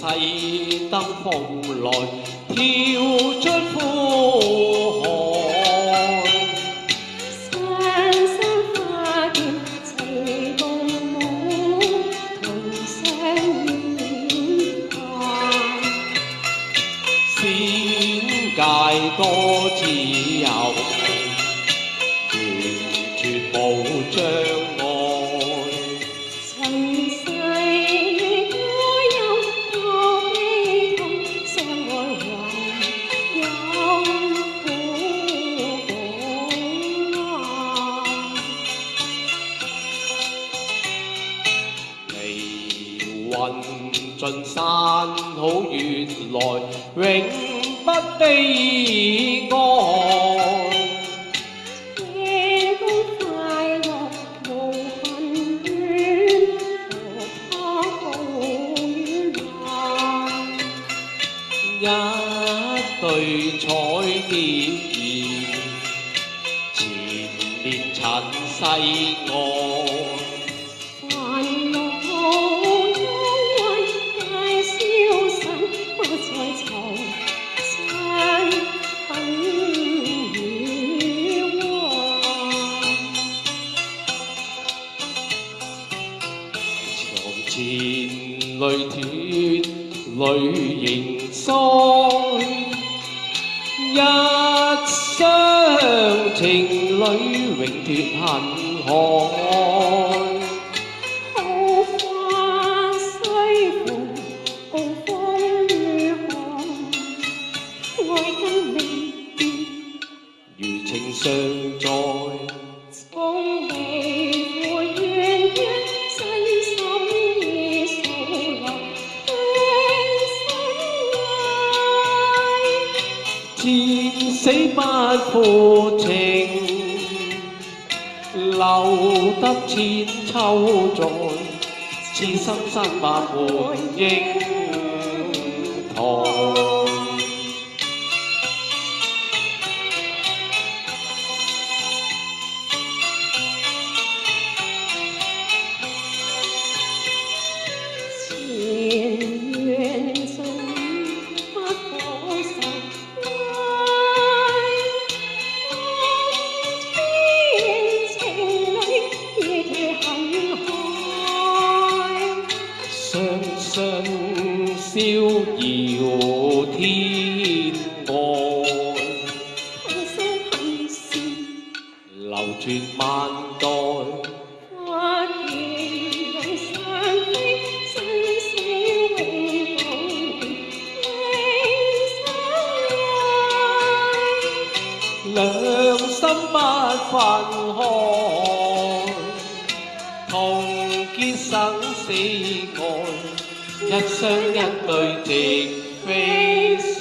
勢登風來，跳出呼海。雙生花劍齊共舞，同上演台。仙界多自由，完全無障礙。塵世多憂多悲痛，相愛還有苦愛。離魂盡山好月來，永不悲哀。夜公快樂無恨怨，何怕無來。一對彩蝶兒，纏綿塵世外。煩惱憂鬱皆消散，不再愁親恨與愛。床前淚脫淚凝腮，一廂情侶永脫恨海。好花雖逢共風雨寒，愛跟未變，餘情尚在。從未負怨怨，身心已掃落斷心至死不負情，留得千秋在，此生山百換英台。前緣盡不可受，愛情侶已脫恨海。雙雙逍遙天外，同生恨事流傳萬代。花劍永相飛，生死永共永相愛。兩心不分開，同結生死愛，一雙一對直飛上。